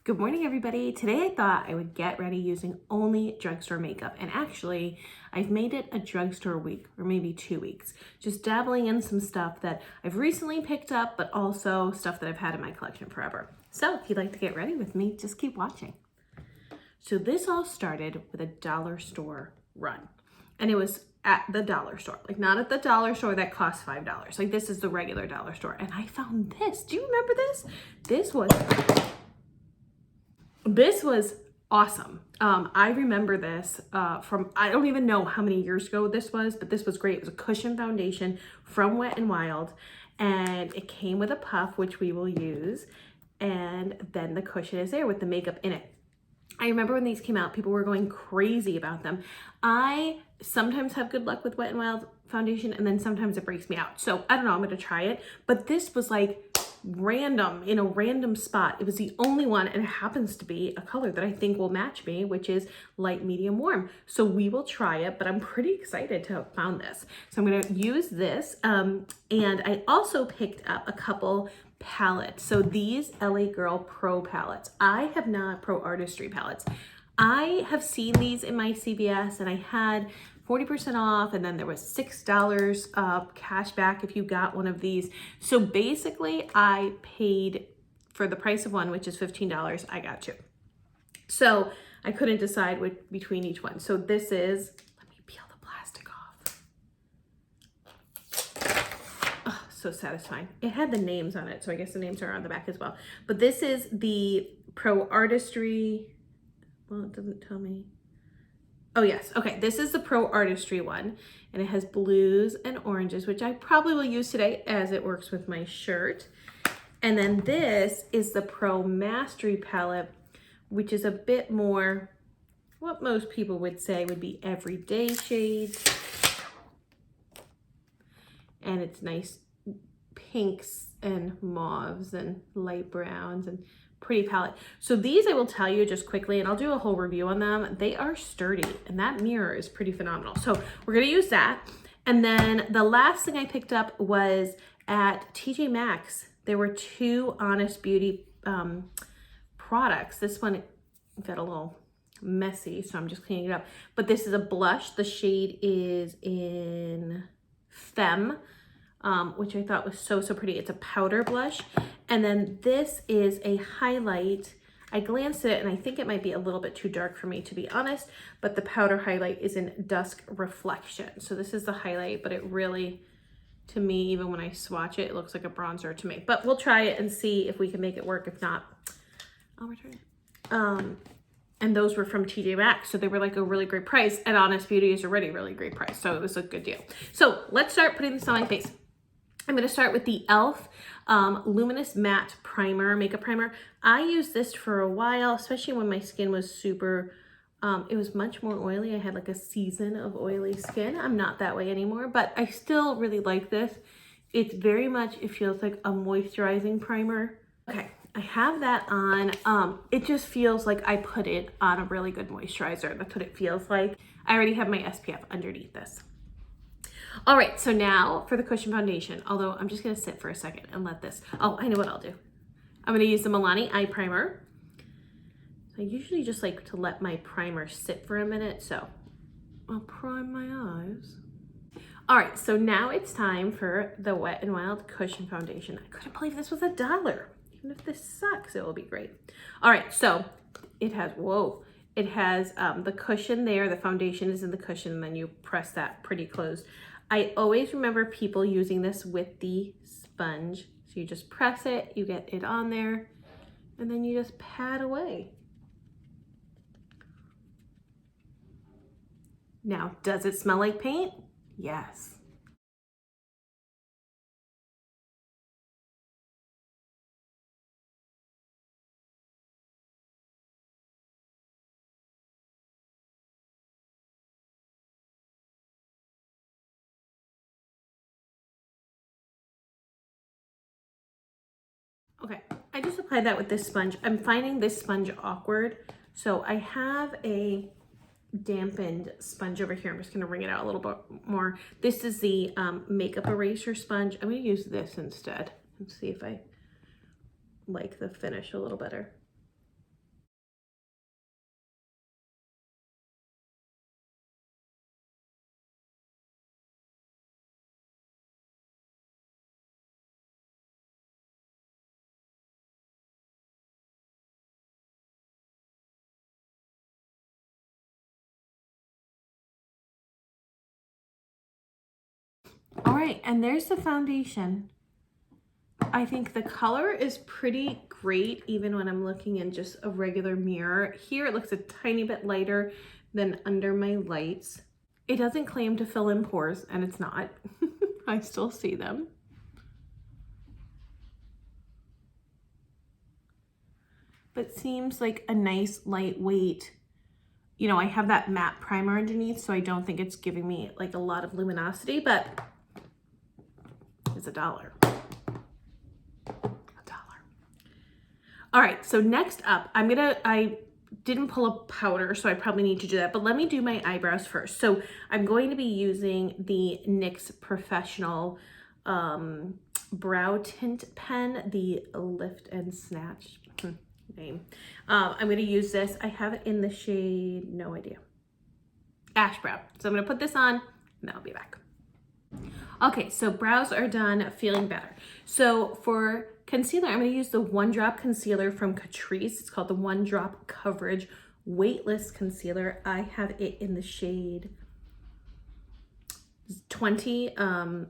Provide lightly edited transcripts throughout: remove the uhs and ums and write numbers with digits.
Good morning, everybody. Today I thought I would get ready using only drugstore makeup, and actually I've made it a drugstore week or maybe 2 weeks, just dabbling in some stuff that I've recently picked up, but also stuff that I've had in my collection forever. So if you'd like to get ready with me, just keep watching. So this all started with a dollar store run, and it was at the dollar store, like not at the dollar store that costs $5. Like this is the regular dollar store, and I found this. Do you remember this? This was awesome. I remember this from, I don't even know how many years ago this was, but this was great. It was a cushion foundation from Wet-n-Wild, and it came with a puff, which we will use, and then the cushion is there with the makeup in it. I remember when these came out, people were going crazy about them. I sometimes have good luck with Wet-n-Wild foundation, and then sometimes it breaks me out. So I don't know, I'm gonna try it, but this was like random, in a random spot. It was the only one, and it happens to be a color that I think will match me, which is light, medium, warm. So we will try it, but I'm pretty excited to have found this. So I'm gonna use this, and I also picked up a couple palettes. So these LA Girl Pro palettes. I have not Pro Artistry palettes. I have seen these in my CVS, and I had 40% off, and then there was $6 cash back if you got one of these. So basically I paid for the price of one, which is $15, I got two. So I couldn't decide between each one. So this is, let me peel the plastic off. Oh, so satisfying. It had the names on it, so I guess the names are on the back as well. But this is the Pro Artistry, well, it doesn't tell me. Oh yes, okay, this is the Pro Artistry one, and it has blues and oranges, which I probably will use today as it works with my shirt. And then this is the Pro Mastery palette, which is a bit more what most people would say would be everyday shades. And it's nice pinks and mauves and light browns and pretty palette. So these I will tell you just quickly, and I'll do a whole review on them. They are sturdy, and that mirror is pretty phenomenal. So we're gonna use that. And then the last thing I picked up was at TJ Maxx. There were two Honest Beauty products. This one got a little messy, so I'm just cleaning it up. But this is a blush. The shade is in Femme. Which I thought was so pretty. It's a powder blush. And then this is a highlight. I glanced at it and I think it might be a little bit too dark for me, to be honest, but the powder highlight is in Dusk Reflection. So this is the highlight, but it really, to me, even when I swatch it, it looks like a bronzer to me. But we'll try it and see if we can make it work. If not, I'll return it. And those were from TJ Maxx, so they were like a really great price, and Honest Beauty is already a really great price, so it was a good deal. So let's start putting this on my face. I'm going to start with the e.l.f. Luminous Matte Primer, Makeup Primer. I used this for a while, especially when my skin was super, it was much more oily. I had like a season of oily skin. I'm not that way anymore, but I still really like this. It's very much, it feels like a moisturizing primer. Okay, I have that on. It just feels like I put it on a really good moisturizer. That's what it feels like. I already have my SPF underneath this. All right, so now for the cushion foundation, although I'm just gonna sit for a second and let this, oh, I know what I'll do. I'm gonna use the Milani Eye Primer. I usually just like to let my primer sit for a minute, so I'll prime my eyes. All right, so now it's time for the Wet-n-Wild Cushion Foundation. I couldn't believe this was $1. Even if this sucks, it will be great. All right, so it has, whoa. It has the cushion there, the foundation is in the cushion, and then you press that pretty closed. I always remember people using this with the sponge. So you just press it, you get it on there, and then you just pat away. Now, does it smell like paint? Yes. Okay, I just applied that with this sponge. I'm finding this sponge awkward, so I have a dampened sponge over here. I'm just gonna wring it out a little bit more. This is the makeup eraser sponge. I'm gonna use this instead and see if I like the finish a little better. All right, and there's the foundation. I think the color is pretty great, even when I'm looking in just a regular mirror. Here it looks a tiny bit lighter than under my lights. It doesn't claim to fill in pores, and it's not. I still see them. But seems like a nice lightweight, you know, I have that matte primer underneath, so I don't think it's giving me like a lot of luminosity, but it's $1. All right, so next up, I didn't pull a powder, so I probably need to do that, but let me do my eyebrows first. So I'm going to be using the NYX Professional Brow Tint Pen, the Lift and Snatch name. I'm going to use this. I have it in the shade, no idea, Ash Brown. So I'm going to put this on, and then I'll be back. Okay, so brows are done, feeling better. So for concealer, I'm going to use the One Drop Concealer from Catrice. It's called the One Drop Coverage Weightless Concealer. I have it in the shade 20,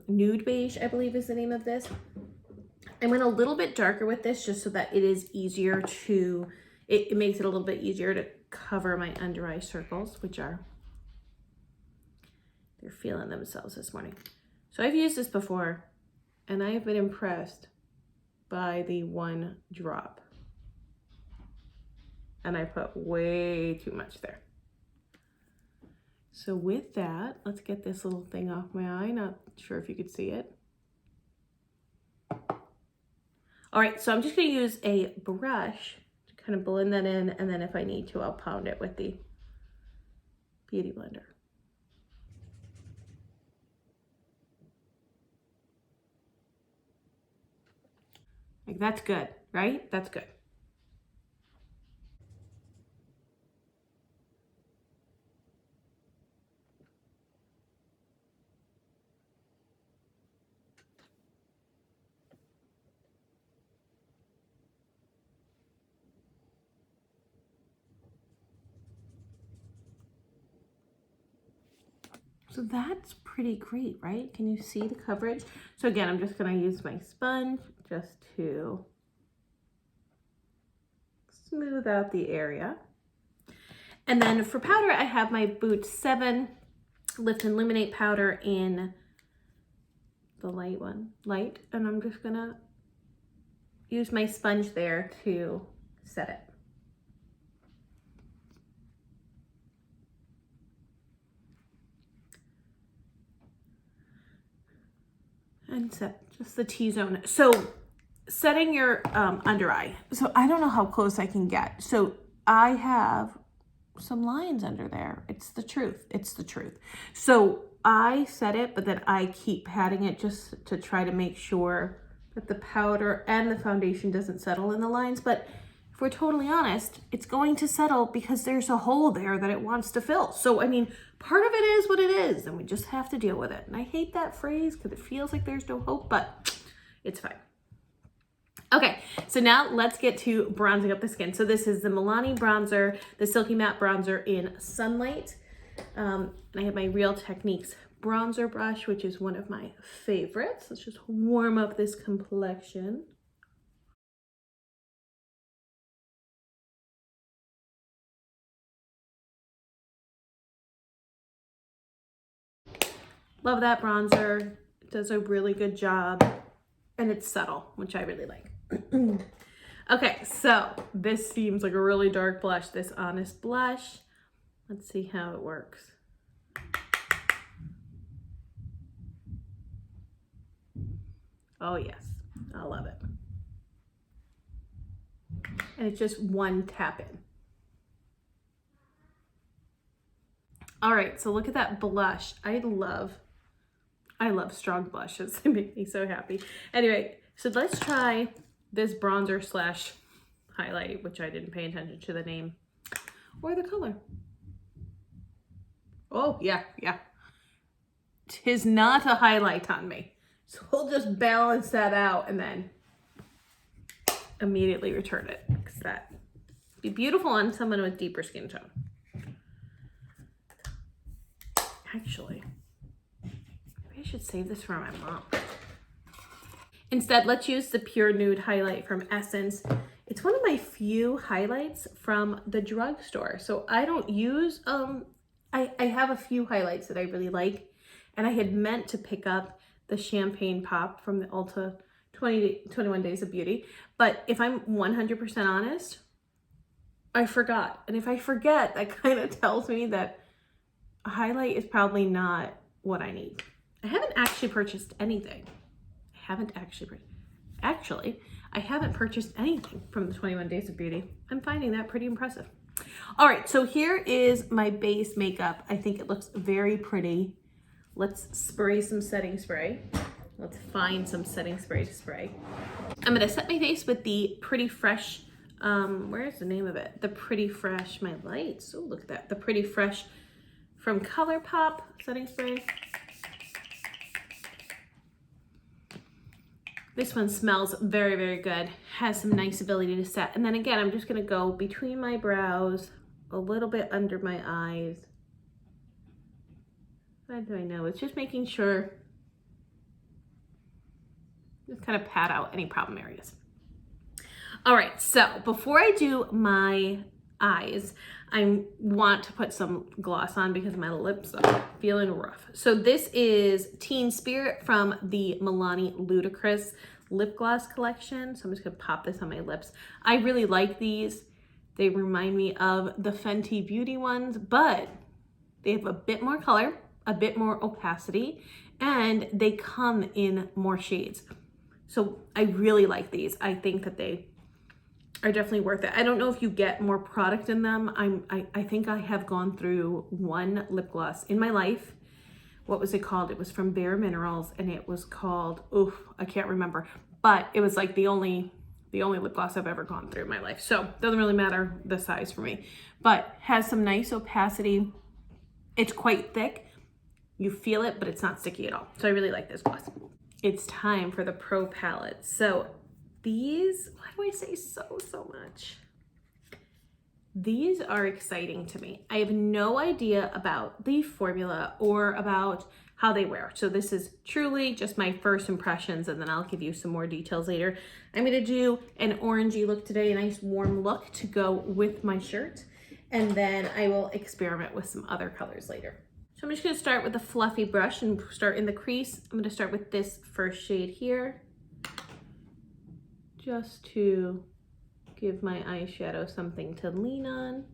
Nude Beige, I believe is the name of this. I went a little bit darker with this just so that it is easier to, it makes it a little bit easier to cover my under eye circles, which are, they're feeling themselves this morning. So I've used this before, and I've been impressed by the One Drop. And I put way too much there. So with that, let's get this little thing off my eye. Not sure if you could see it. All right, so I'm just gonna use a brush to kind of blend that in, and then if I need to, I'll pound it with the Beauty Blender. Like, that's good, right? That's good. So that's pretty great, right? Can you see the coverage? So again, I'm just gonna use my sponge just to smooth out the area. And then for powder, I have my Boots 7 Lift and Illuminate powder in the light one, and I'm just gonna use my sponge there to set it. And set just the T-zone. So setting your under eye. So I don't know how close I can get. So I have some lines under there. It's the truth. It's the truth. So I set it, but then I keep patting it just to try to make sure that the powder and the foundation doesn't settle in the lines. But if we're totally honest, it's going to settle because there's a hole there that it wants to fill. So, I mean, part of it is what it is, and we just have to deal with it. And I hate that phrase because it feels like there's no hope, but it's fine. Okay, so now let's get to bronzing up the skin. So this is the Milani bronzer, the Silky Matte Bronzer in Sunlight. And I have my Real Techniques bronzer brush, which is one of my favorites. Let's just warm up this complexion. Love that bronzer. It does a really good job, and it's subtle, which I really like. Okay, so this seems like a really dark blush, this Honest blush. Let's see how it works. Oh yes, I love it. And it's just one tap in. All right, so look at that blush. I love strong blushes. They make me so happy. Anyway, so let's try this bronzer slash highlight, which I didn't pay attention to the name or the color. Oh, yeah. Tis not a highlight on me. So we'll just balance that out and then immediately return it, because that would be beautiful on someone with deeper skin tone. Actually, maybe I should save this for my mom. Instead, let's use the Pure Nude highlight from Essence. It's one of my few highlights from the drugstore. So I don't use, I have a few highlights that I really like, and I had meant to pick up the Champagne Pop from the Ulta 21 Days of Beauty. But if I'm 100% honest, I forgot. And if I forget, that kind of tells me that a highlight is probably not what I need. I haven't actually purchased anything. I haven't purchased anything from the 21 Days of Beauty. I'm finding that pretty impressive. All right, so here is my base makeup. I think it looks very pretty. Let's spray some setting spray. Let's find some setting spray to spray. I'm gonna set my face with the Pretty Fresh, where's the name of it? The Pretty Fresh, my lights. Oh, look at that. The Pretty Fresh from ColourPop setting spray. This one smells very, very good. Has some nice ability to set. And then again, I'm just gonna go between my brows, a little bit under my eyes. What do I know? It's just making sure, just kind of pat out any problem areas. All right, so before I do my eyes, I want to put some gloss on because my lips are feeling rough. So this is Teen Spirit from the Milani Ludicrous lip gloss collection. So I'm just gonna pop this on my lips. I really like these. They remind me of the Fenty Beauty ones, but they have a bit more color, a bit more opacity, and they come in more shades. So I really like these. I think that they are definitely worth it. I don't know if you get more product in them. I think I have gone through one lip gloss in my life. What was it called? It was from Bare Minerals, and it was called, oof, I can't remember. But it was like the only lip gloss I've ever gone through in my life. So it doesn't really matter the size for me, but has some nice opacity. It's quite thick. You feel it, but it's not sticky at all. So I really like this gloss. It's time for the Pro Palette. So these, why do I say so much? These are exciting to me. I have no idea about the formula or about how they wear. So this is truly just my first impressions, and then I'll give you some more details later. I'm gonna do an orangey look today, a nice warm look to go with my shirt, and then I will experiment with some other colors later. So I'm just gonna start with a fluffy brush and start in the crease. I'm gonna start with this first shade here, just to give my eyeshadow something to lean on.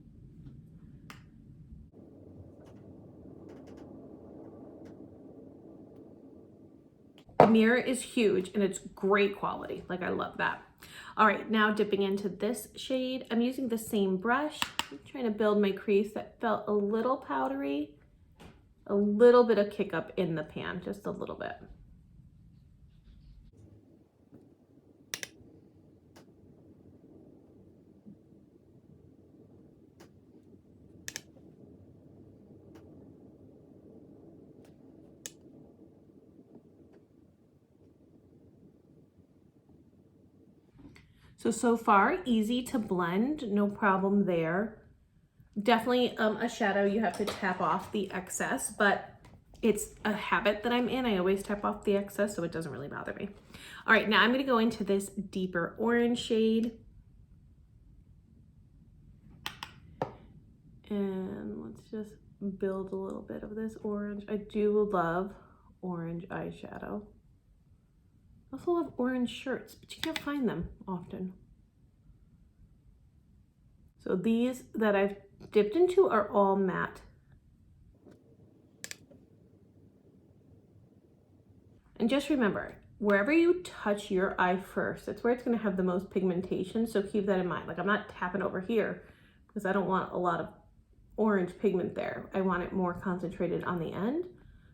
The mirror is huge and it's great quality. Like, I love that. All right, now dipping into this shade. I'm using the same brush. I'm trying to build my crease that felt a little powdery. A little bit of kick up in the pan, just a little bit. So far, easy to blend, no problem there. Definitely a shadow you have to tap off the excess, but it's a habit that I'm in. I always tap off the excess, so it doesn't really bother me. All right, now I'm gonna go into this deeper orange shade. And let's just build a little bit of this orange. I do love orange eyeshadow. I also love orange shirts, but you can't find them often. So these that I've dipped into are all matte. And just remember, wherever you touch your eye first, that's where it's gonna have the most pigmentation, so keep that in mind. Like, I'm not tapping over here because I don't want a lot of orange pigment there. I want it more concentrated on the end.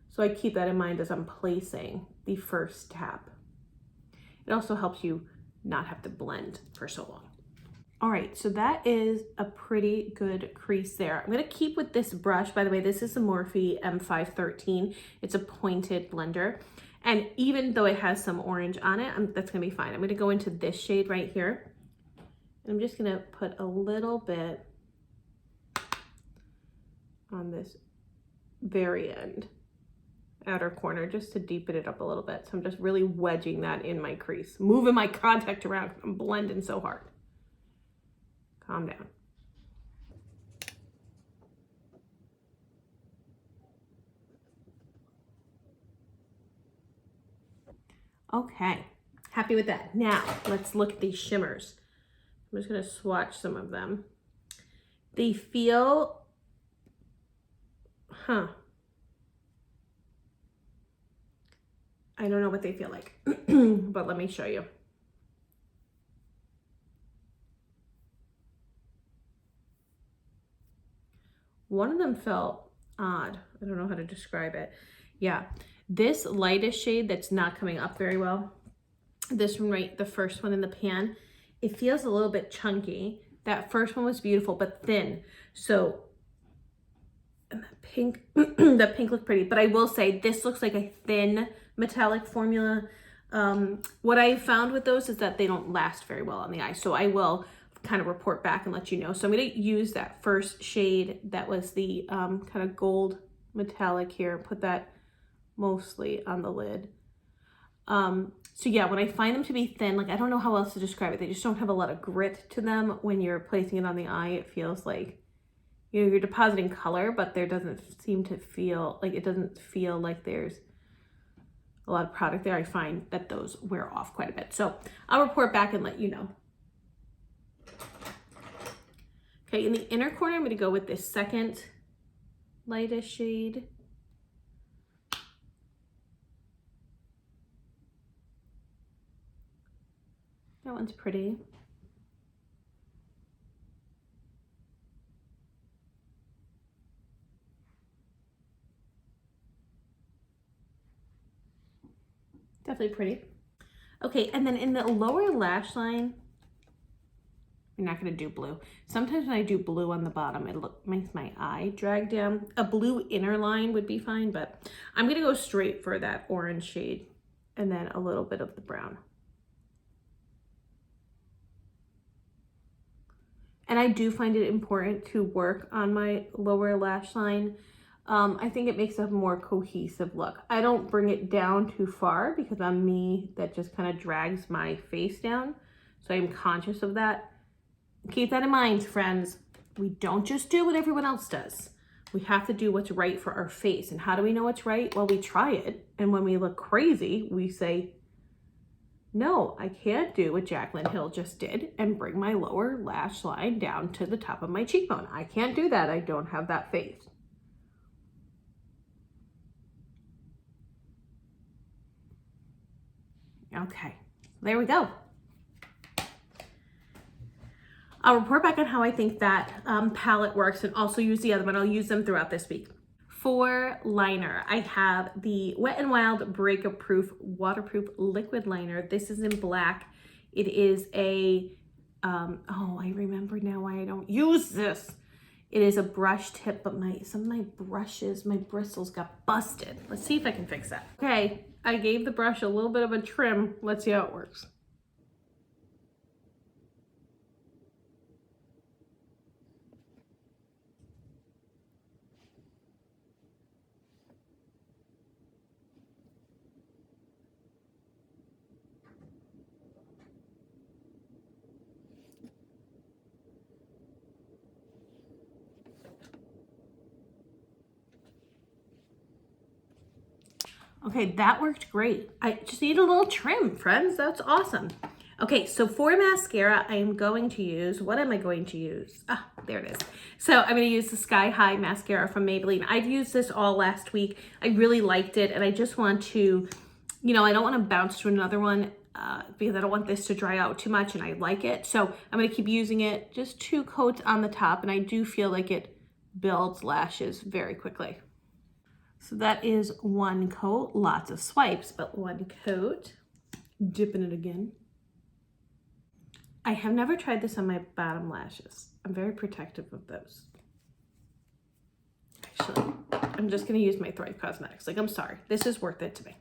So I keep that in mind as I'm placing the first tap. It also helps you not have to blend for so long. All right, so that is a pretty good crease there. I'm gonna keep with this brush. By the way, this is the Morphe M513. It's a pointed blender. And even though it has some orange on it, that's gonna be fine. I'm gonna go into this shade right here. And I'm just gonna put a little bit on this very end. outer corner just to deepen it up a little bit. So I'm just really wedging that in my crease, moving my contact around. I'm blending so hard. Calm down. Okay, happy with that. Now let's look at these shimmers. I'm just gonna swatch some of them. They feel, I don't know what they feel like, but let me show you. One of them felt odd. I don't know how to describe it. Yeah, this lightest shade that's not coming up very well, this one, right, the first one in the pan, it feels a little bit chunky. That first one was beautiful, but thin. So, and that pink, that pink looked pretty, but I will say this looks like a thin metallic formula. What I found with those is that they don't last very well on the eye. So I will kind of report back and let you know. So I'm going to use that first shade that was the kind of gold metallic here, put that mostly on the lid. So yeah, when I find them to be thin, like I don't know how else to describe it. They just don't have a lot of grit to them. When you're placing it on the eye, it feels like, you know, you're depositing color, but there doesn't seem to feel like, it doesn't feel like there's a lot of product there. I find that those wear off quite a bit. So I'll report back and let you know. Okay, in the inner corner, I'm going to go with this second lightest shade. That one's pretty. Definitely pretty. Okay, and then in the lower lash line, I'm not gonna do blue. Sometimes when I do blue on the bottom, it makes my eye drag down. A blue inner line would be fine, but I'm gonna go straight for that orange shade and then a little bit of the brown. And I do find it important to work on my lower lash line. I think it makes a more cohesive look. I don't bring it down too far because I'm me, that just kind of drags my face down. So I'm conscious of that. Keep that in mind, friends. We don't just do what everyone else does. We have to do what's right for our face. And how do we know what's right? Well, we try it. And when we look crazy, we say, no, I can't do what Jaclyn Hill just did and bring my lower lash line down to the top of my cheekbone. I can't do that. I don't have that face. Okay, there we go. I'll report back on how I think that palette works and also use the other one. I'll use them throughout this week. For liner, I have the Wet n Wild Breakup Proof Waterproof Liquid Liner. This is in black. It is a, oh, I remember now why I don't use this. It is a brush tip, but some of my brushes, my bristles got busted. Let's see if I can fix that. Okay, I gave the brush a little bit of a trim. Let's see how it works. Okay, that worked great. I just need a little trim, friends. That's awesome. Okay, so for mascara, I am going to use, what am I going to use? Ah, there it is. So I'm going to use the Sky High Mascara from Maybelline. I've used this all last week. I really liked it, and I just want to, you know, I don't want to bounce to another one because I don't want this to dry out too much, and I like it. So I'm going to keep using it, just 2 coats on the top, and I do feel like it builds lashes very quickly. So that is 1 coat, lots of swipes, but 1 coat. Dipping it again. I have never tried this on my bottom lashes. I'm very protective of those. Actually, I'm just gonna use my Thrive Cosmetics. Like, I'm sorry, this is worth it to me.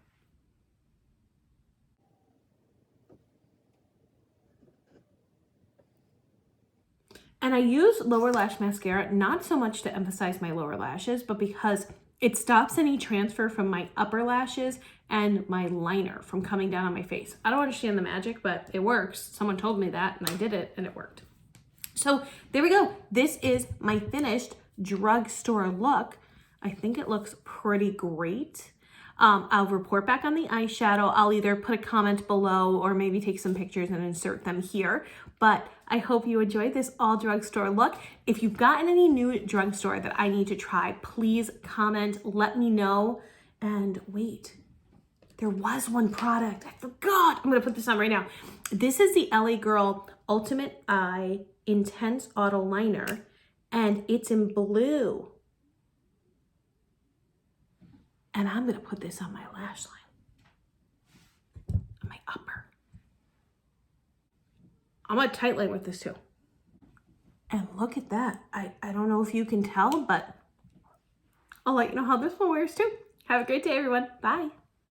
And I use lower lash mascara, not so much to emphasize my lower lashes, but because It stops any transfer from my upper lashes and my liner from coming down on my face. I don't understand the magic, but it works. Someone told me that and I did it and it worked. So there we go. This is my finished drugstore look. I think it looks pretty great. I'll report back on the eyeshadow. I'll either put a comment below or maybe take some pictures and insert them here. But I hope you enjoyed this all drugstore look. If you've gotten any new drugstore that I need to try, please comment, let me know. And wait, there was one product, I forgot. I'm gonna put this on right now. This is the LA Girl Ultimate Eye Intense Auto Liner, and it's in blue. And I'm gonna put this on my lash line, on my upper. I'm gonna tight line with this too. And look at that. I don't know if you can tell, but I'll let you know how this one wears too. Have a great day, everyone. Bye.